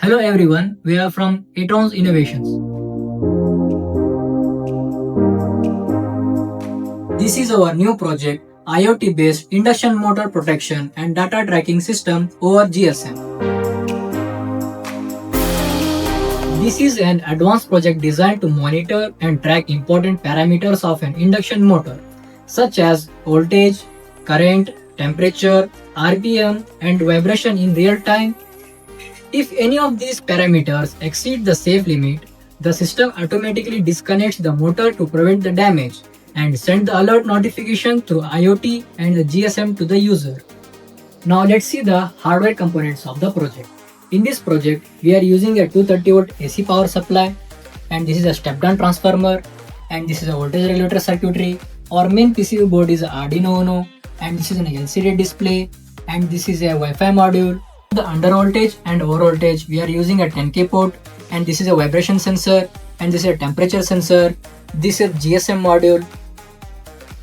Hello everyone, we are from Atrons Innovations. This is our new project, IoT based induction motor protection and data tracking system over GSM. This is an advanced project designed to monitor and track important parameters of an induction motor, such as voltage, current, temperature, RPM, and vibration in real time. If any of these parameters exceed the safe limit, the system automatically disconnects the motor to prevent the damage and send the alert notification through IoT and the GSM to the user. Now let's see the hardware components of the project. In this project, we are using a 230V AC power supply, and this is a step-down transformer, and this is a voltage regulator circuitry. Our main PCB board is Arduino Uno, and this is an LCD display, and this is a Wi-Fi module. The under voltage and over voltage, we are using a 10K port, and this is a vibration sensor, and this is a temperature sensor. This is a GSM module,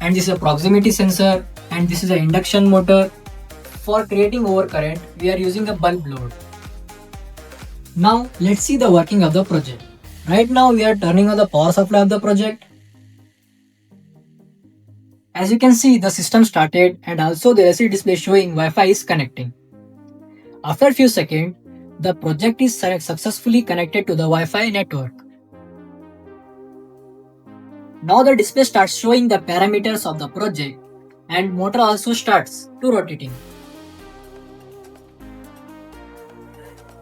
and this is a proximity sensor, and this is an induction motor. For creating overcurrent, we are using a bulb load. Now let's see the working of the project. Right now we are turning on the power supply of the project. As you can see, the system started and also the LCD display showing Wi-Fi is connecting. After a few seconds, the project is successfully connected to the Wi-Fi network. Now the display starts showing the parameters of the project and motor also starts to rotating.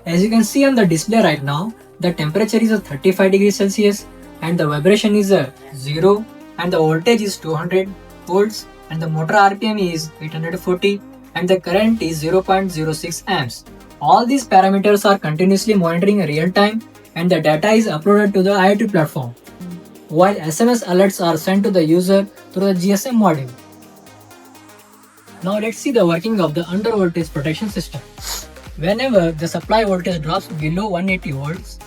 As you can see on the display right now, the temperature is 35 degrees Celsius and the vibration is 0 and the voltage is 200 volts and the motor RPM is 840 and the current is 0.06 amps. All these parameters are continuously monitoring in real time and the data is uploaded to the IoT platform, while SMS alerts are sent to the user through the GSM module. Now let's see the working of the under voltage protection system. Whenever the supply voltage drops below 180 volts,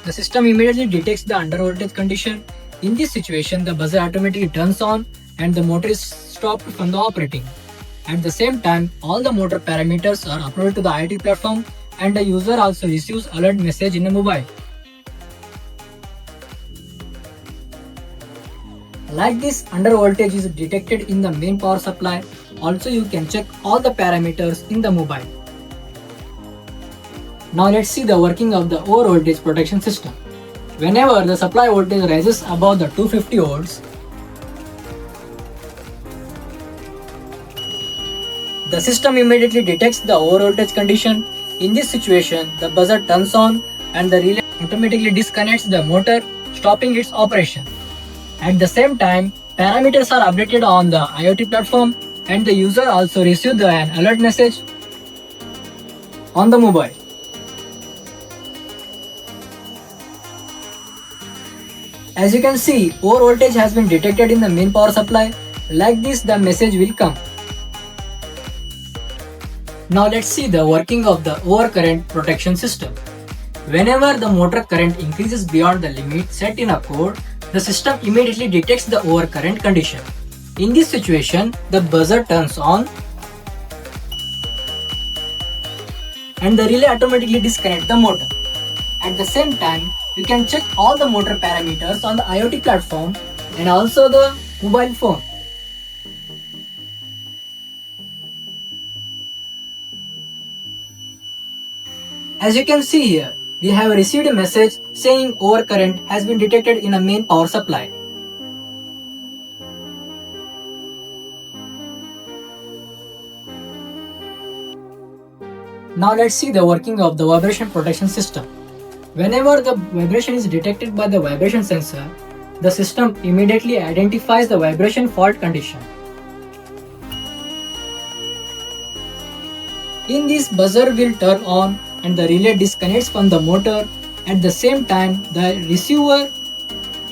the system immediately detects the under voltage condition. In this situation, the buzzer automatically turns on and the motor is stopped from the operating. At the same time, all the motor parameters are uploaded to the IoT platform and the user also receives alert message in the mobile. Like this, under voltage is detected in the main power supply. Also, you can check all the parameters in the mobile. Now let's see the working of the over voltage protection system. Whenever the supply voltage rises above the 250 volts, the system immediately detects the over voltage condition. In this situation, the buzzer turns on and the relay automatically disconnects the motor, stopping its operation. At the same time, parameters are updated on the IoT platform and the user also receives an alert message on the mobile. As you can see, over voltage has been detected in the main power supply. Like this, the message will come. Now let's see the working of the overcurrent protection system. Whenever the motor current increases beyond the limit set in a code, the system immediately detects the overcurrent condition. In this situation, the buzzer turns on and the relay automatically disconnects the motor. At the same time, you can check all the motor parameters on the IoT platform and also the mobile phone. As you can see here, we have received a message saying overcurrent has been detected in a main power supply. Now let's see the working of the vibration protection system. Whenever the vibration is detected by the vibration sensor, the system immediately identifies the vibration fault condition. In this, buzzer will turn on and the relay disconnects from the motor. At the same time, the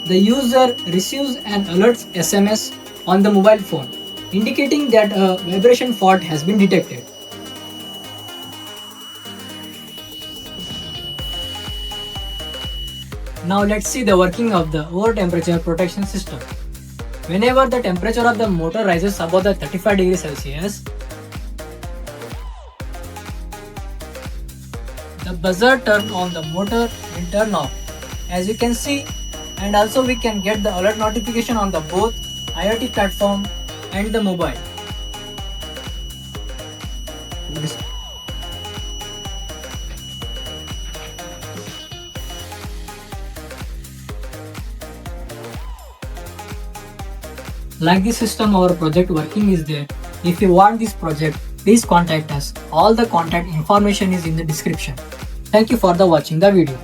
user receives an alert SMS on the mobile phone, indicating that a vibration fault has been detected. Now let's see the working of the over temperature protection system. Whenever the temperature of the motor rises above the 35 degrees Celsius, the buzzer turn on, the motor will turn off, as you can see. And also we can get the alert notification on the both IoT platform and the mobile. Like this system, our project working is there. If you want this project, please contact us. All the contact information is in the description. Thank you for the watching the video.